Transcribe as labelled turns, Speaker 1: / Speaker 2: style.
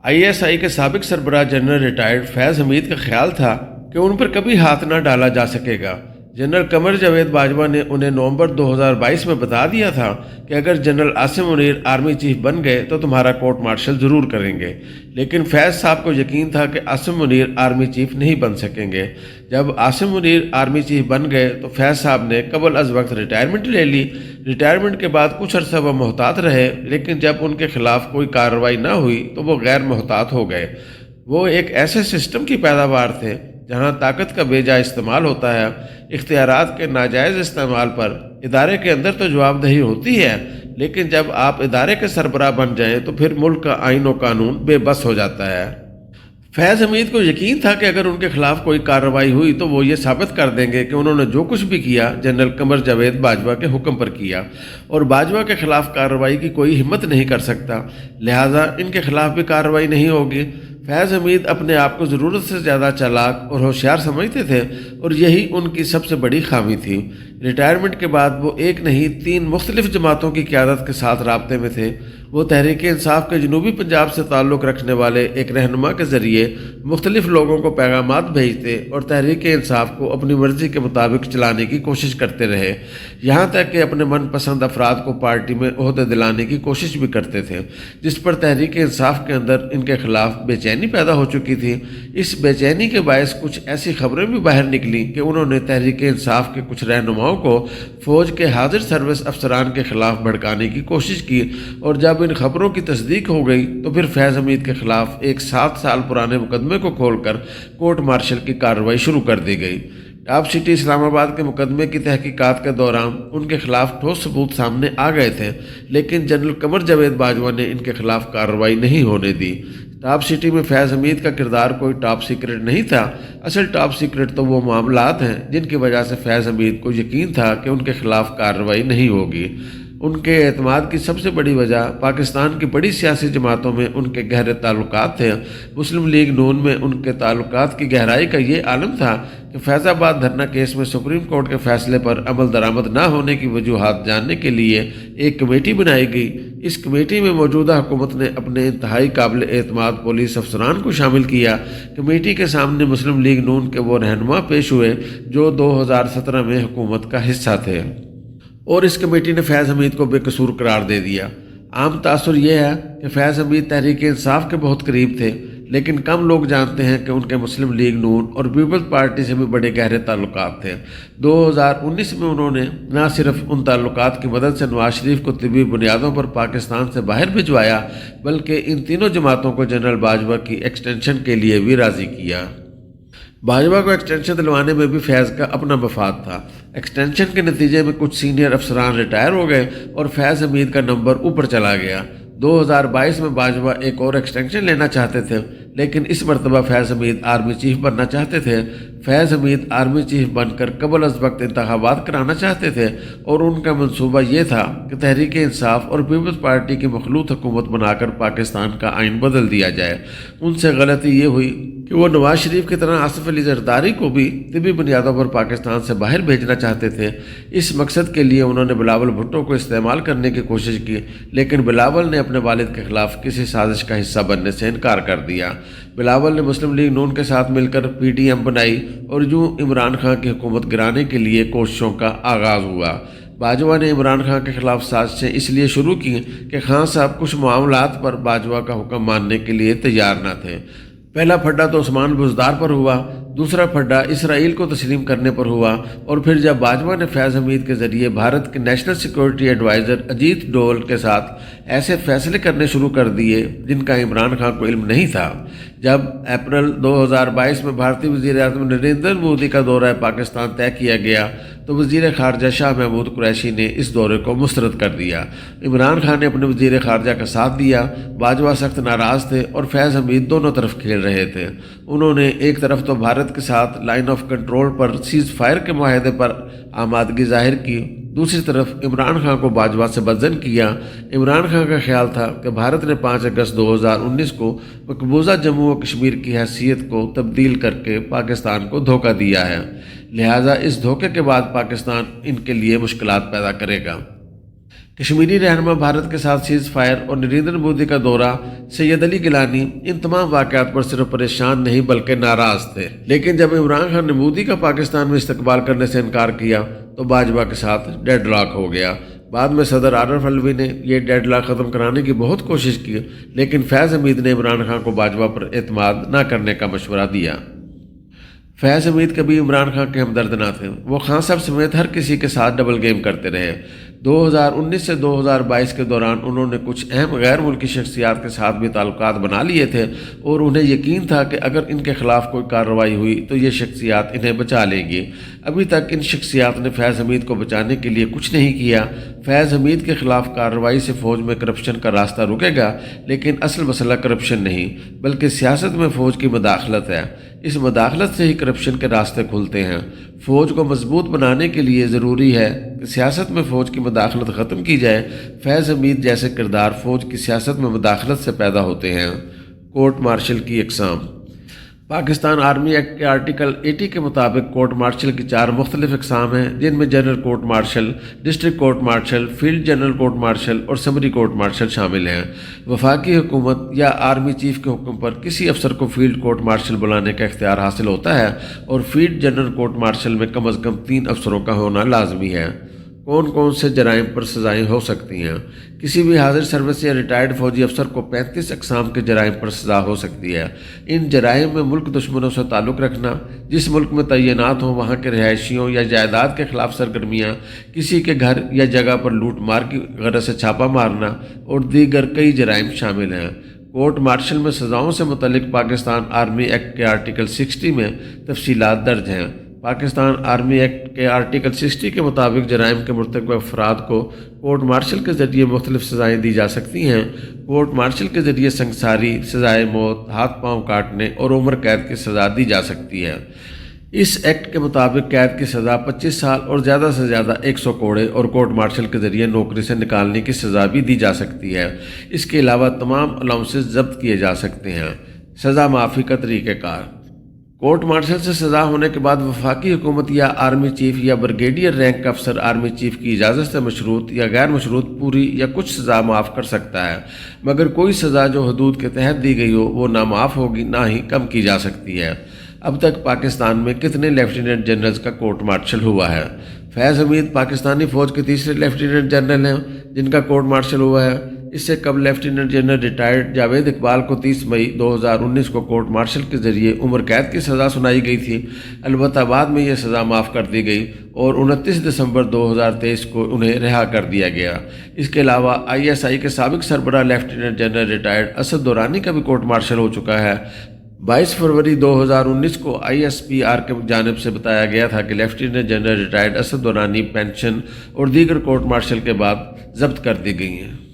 Speaker 1: ISI کے سابق سربراہ جنرل ریٹائرڈ فیض حمید کا خیال تھا کہ ان پر کبھی ہاتھ نہ ڈالا جا سکے گا۔ جنرل قمر جاوید باجوہ نے انہیں نومبر 2022 میں بتا دیا تھا کہ اگر general Asim Munir army chief بن گئے تو تمہارا کورٹ مارشل ضرور کریں گے، لیکن فیض صاحب کو یقین تھا کہ عاصم منیر آرمی چیف نہیں بن سکیں گے۔ جب عاصم منیر آرمی چیف بن گئے تو فیض صاحب نے قبل از وقت ریٹائرمنٹ لے لی۔ ریٹائرمنٹ کے بعد کچھ عرصہ وہ محتاط رہے، لیکن جب ان کے خلاف کوئی کارروائی نہ ہوئی تو وہ غیر محتاط ہو گئے۔ وہ ایک ایسے سسٹم کی پیداوار تھے جہاں طاقت کا بے جا استعمال ہوتا ہے۔ اختیارات کے ناجائز استعمال پر ادارے کے اندر تو جواب دہی ہوتی ہے، لیکن جب آپ ادارے کے سربراہ بن جائیں تو پھر ملک کا آئین و قانون بے بس ہو جاتا ہے۔ فیض حمید کو یقین تھا کہ اگر ان کے خلاف کوئی کارروائی ہوئی تو وہ یہ ثابت کر دیں گے کہ انہوں نے جو کچھ بھی کیا جنرل قمر جاوید باجوہ کے حکم پر کیا، اور باجوہ کے خلاف کارروائی کی کوئی ہمت نہیں کر سکتا، لہٰذا ان کے خلاف بھی کارروائی نہیں ہوگی۔ فیض حمید اپنے آپ کو ضرورت سے زیادہ چالاک اور ہوشیار سمجھتے تھے، اور یہی ان کی سب سے بڑی خامی تھی۔ ریٹائرمنٹ کے بعد وہ ایک نہیں 3 مختلف جماعتوں کی قیادت کے ساتھ رابطے میں تھے۔ وہ تحریک انصاف کے جنوبی پنجاب سے تعلق رکھنے والے ایک رہنما کے ذریعے مختلف لوگوں کو پیغامات بھیجتے اور تحریک انصاف کو اپنی مرضی کے مطابق چلانے کی کوشش کرتے رہے، یہاں تک کہ اپنے من پسند افراد کو پارٹی میں عہدے دلانے کی کوشش بھی کرتے تھے، جس پر تحریک انصاف کے اندر ان کے خلاف بے چینی پیدا ہو چکی تھی۔ اس بے چینی کے باعث کچھ ایسی خبریں بھی باہر نکلیں کہ انہوں نے تحریک انصاف کے کچھ رہنماؤں کو فوج کے حاضر سروس افسران کے خلاف بھڑکانے کی کوشش کی، اور جب ان خبروں کی تصدیق ہو گئی تو پھر فیض حمید کے خلاف ایک 7 سال پرانے مقدمے کو کھول کر کورٹ مارشل کی کارروائی شروع کر دی گئی۔ ٹاپ سٹی اسلام آباد کے مقدمے کی تحقیقات کے دوران ان کے خلاف ٹھوس ثبوت سامنے آ گئے تھے، لیکن جنرل قمر جاوید باجوہ نے ان کے خلاف کارروائی نہیں ہونے دی۔ ٹاپ سٹی میں فیض حمید کا کردار کوئی ٹاپ سیکرٹ نہیں تھا، اصل ٹاپ سیکرٹ تو وہ معاملات ہیں جن کی وجہ سے فیض حمید کو یقین تھا کہ ان کے خلاف کارروائی نہیں ہوگی۔ ان کے اعتماد کی سب سے بڑی وجہ پاکستان کی بڑی سیاسی جماعتوں میں ان کے گہرے تعلقات تھے۔ مسلم لیگ نون میں ان کے تعلقات کی گہرائی کا یہ عالم تھا کہ فیض آباد دھرنا کیس میں سپریم کورٹ کے فیصلے پر عمل درآمد نہ ہونے کی وجوہات جاننے کے لیے ایک کمیٹی بنائی گئی۔ اس کمیٹی میں موجودہ حکومت نے اپنے انتہائی قابل اعتماد پولیس افسران کو شامل کیا۔ کمیٹی کے سامنے مسلم لیگ نون کے وہ رہنما پیش ہوئے جو 2017 میں حکومت کا حصہ تھے، اور اس کمیٹی نے فیض حمید کو بے قصور قرار دے دیا۔ عام تاثر یہ ہے کہ فیض حمید تحریک انصاف کے بہت قریب تھے، لیکن کم لوگ جانتے ہیں کہ ان کے مسلم لیگ نون اور پیپلز پارٹی سے بھی بڑے گہرے تعلقات تھے۔ 2019 میں انہوں نے نہ صرف ان تعلقات کی مدد سے نواز شریف کو طبی بنیادوں پر پاکستان سے باہر بھجوایا، بلکہ ان تینوں جماعتوں کو جنرل باجوہ کی ایکسٹینشن کے لیے بھی راضی کیا۔ باجوہ کو ایکسٹینشن دلوانے میں بھی فیض کا اپنا مفاد تھا۔ ایکسٹینشن کے نتیجے میں کچھ سینئر افسران ریٹائر ہو گئے اور فیض حمید کا نمبر اوپر چلا گیا۔ 2022 میں باجوہ ایک اور ایکسٹینشن لینا چاہتے تھے، لیکن اس مرتبہ فیض حمید آرمی چیف بننا چاہتے تھے۔ فیض حمید آرمی چیف بن کر قبل از وقت انتخابات کرانا چاہتے تھے، اور ان کا منصوبہ یہ تھا کہ تحریک انصاف اور پیپلز پارٹی کی مخلوط حکومت بنا کر پاکستان کا آئین بدل دیا جائے۔ ان سے غلطی یہ ہوئی کہ وہ نواز شریف کی طرح آصف علی زرداری کو بھی طبی بنیادوں پر پاکستان سے باہر بھیجنا چاہتے تھے۔ اس مقصد کے لیے انہوں نے بلاول بھٹو کو استعمال کرنے کی کوشش کی، لیکن بلاول نے اپنے والد کے خلاف کسی سازش کا حصہ بننے سے انکار کر دیا۔ بلاول نے مسلم لیگ نون کے ساتھ مل کر PDM بنائی، اور یوں عمران خان کی حکومت گرانے کے لیے کوششوں کا آغاز ہوا۔ باجوہ نے عمران خان کے خلاف سازشیں اس لیے شروع کی کہ خان صاحب کچھ معاملات پر باجوہ کا حکم ماننے کے لیے تیار نہ تھے۔ پہلا پھڈا تو عثمان بزدار پر ہوا، دوسرا پھڈا اسرائیل کو تسلیم کرنے پر ہوا، اور پھر جب باجوہ نے فیض حمید کے ذریعے بھارت کے نیشنل سیکورٹی ایڈوائزر اجیت ڈول کے ساتھ ایسے فیصلے کرنے شروع کر دیے جن کا عمران خان کو علم نہیں تھا۔ جب اپریل 2022 میں بھارتی وزیر اعظم نریندر مودی کا دورہ پاکستان طے کیا گیا تو وزیر خارجہ شاہ محمود قریشی نے اس دورے کو مسترد کر دیا۔ عمران خان نے اپنے وزیر خارجہ کا ساتھ دیا۔ باجوہ سخت ناراض تھے اور فیض حمید دونوں طرف کھیل رہے تھے۔ انہوں نے ایک طرف تو بھارت کے ساتھ line of control per cease fire کے معاہدے پر آمادگی ظاہر کی، دوسری طرف عمران خان کو باجوہ سے بدظن کیا۔ عمران خان کا خیال تھا کہ بھارت نے 5 اگست 2019 کو مقبوضہ جموں و کشمیر کی حیثیت کو تبدیل کر کے پاکستان کو دھوکہ دیا ہے، لہٰذا اس دھوکے کے بعد پاکستان ان کے لیے مشکلات پیدا کرے گا۔ کشمیری رہنما بھارت کے ساتھ سیز فائر اور نریندر مودی کا دورہ، سید علی گیلانی ان تمام واقعات پر صرف پریشان نہیں بلکہ ناراض تھے۔ لیکن جب عمران خان نے مودی کا پاکستان میں استقبال کرنے سے انکار کیا تو باجوہ کے ساتھ ڈیڈ لاک ہو گیا۔ بعد میں صدر عارف علوی نے یہ ڈیڈ لاک ختم کرانے کی بہت کوشش کی، لیکن فیض حمید نے عمران خان کو باجوہ پر اعتماد نہ کرنے کا مشورہ دیا۔ فیض حمید کبھی عمران خان کے ہمدرد نہ تھے، وہ خان صاحب سمیت ہر کسی کے ساتھ ڈبل گیم کرتے رہے۔ 2019 سے 2022 کے دوران انہوں نے کچھ اہم غیر ملکی شخصیات کے ساتھ بھی تعلقات بنا لیے تھے اور انہیں یقین تھا کہ اگر ان کے خلاف کوئی کارروائی ہوئی تو یہ شخصیات انہیں بچا لیں گی۔ ابھی تک ان شخصیات نے فیض حمید کو بچانے کے لیے کچھ نہیں کیا۔ فیض حمید کے خلاف کارروائی سے فوج میں کرپشن کا راستہ رکے گا، لیکن اصل مسئلہ کرپشن نہیں بلکہ سیاست میں فوج کی مداخلت ہے۔ اس مداخلت سے ہی کرپشن کے راستے کھلتے ہیں۔ فوج کو مضبوط بنانے کے لیے ضروری ہے کہ سیاست میں فوج کی مداخلت ختم کی جائے۔ فیض حمید جیسے کردار فوج کی سیاست میں مداخلت سے پیدا ہوتے ہیں۔ کورٹ مارشل کی اقسام۔ پاکستان آرمی ایکٹ کے آرٹیکل 80 کے مطابق کورٹ مارشل کی 4 مختلف اقسام ہیں، جن میں general court martial, district court martial, field general court martial اور سمری کورٹ مارشل شامل ہیں۔ وفاقی حکومت یا آرمی چیف کے حکم پر کسی افسر کو فیلڈ کورٹ مارشل بلانے کا اختیار حاصل ہوتا ہے اور فیلڈ جنرل کورٹ مارشل میں کم از کم 3 افسروں کا ہونا لازمی ہے۔ کون کون سے جرائم پر سزائیں ہو سکتی ہیں؟ کسی بھی حاضر سروس یا ریٹائرڈ فوجی افسر کو 35 اقسام کے جرائم پر سزا ہو سکتی ہے۔ ان جرائم میں ملک دشمنوں سے تعلق رکھنا، جس ملک میں تعینات ہوں وہاں کے رہائشیوں یا جائیداد کے خلاف سرگرمیاں، کسی کے گھر یا جگہ پر لوٹ مار کی غرض سے چھاپہ مارنا اور دیگر کئی جرائم شامل ہیں۔ کورٹ مارشل میں سزاؤں سے متعلق پاکستان آرمی ایکٹ کے آرٹیکل 60 میں تفصیلات درج ہیں۔ پاکستان آرمی ایکٹ کے آرٹیکل 60 کے مطابق جرائم کے مرتکب افراد کو کورٹ مارشل کے ذریعے مختلف سزائیں دی جا سکتی ہیں۔ کورٹ مارشل کے ذریعے سنگساری، سزائے موت، ہاتھ پاؤں کاٹنے اور عمر قید کی سزا دی جا سکتی ہے۔ اس ایکٹ کے مطابق قید کی سزا 25 سال اور زیادہ سے زیادہ 100 کوڑے اور کورٹ مارشل کے ذریعے نوکری سے نکالنے کی سزا بھی دی جا سکتی ہے۔ اس کے علاوہ تمام الاؤنسز ضبط کیے جا سکتے ہیں۔ سزا معافی کا طریقہ کار۔ کورٹ مارشل سے سزا ہونے کے بعد وفاقی حکومت یا آرمی چیف یا بریگیڈیئر رینک کا افسر آرمی چیف کی اجازت سے مشروط یا غیر مشروط پوری یا کچھ سزا معاف کر سکتا ہے، مگر کوئی سزا جو حدود کے تحت دی گئی ہو وہ نہ معاف ہوگی نہ ہی کم کی جا سکتی ہے۔ اب تک پاکستان میں کتنے لیفٹیننٹ جنرلز کا کورٹ مارشل ہوا ہے؟ فیض حمید پاکستانی فوج کے تیسرے لیفٹیننٹ جنرل ہیں جن کا کورٹ مارشل ہوا ہے۔ اس سے قبل lieutenant general retired Javed Iqbal کو 30 مئی 2019 کو کورٹ مارشل کے ذریعے عمر قید کی سزا سنائی گئی تھی، البتہ بعد میں یہ سزا معاف کر دی گئی اور 29 دسمبر 2023 کو انہیں رہا کر دیا گیا۔ اس کے علاوہ ISI کے سابق سربراہ لیفٹیننٹ جنرل ریٹائرڈ اسد دورانی کا بھی کورٹ مارشل ہو چکا ہے۔ 22 فروری 2019 کو ISPR کی جانب سے بتایا گیا تھا کہ lieutenant general retired Asad Durrani pension اور دیگر کورٹ مارشل کے بعد ضبط کر دی گئی ہیں۔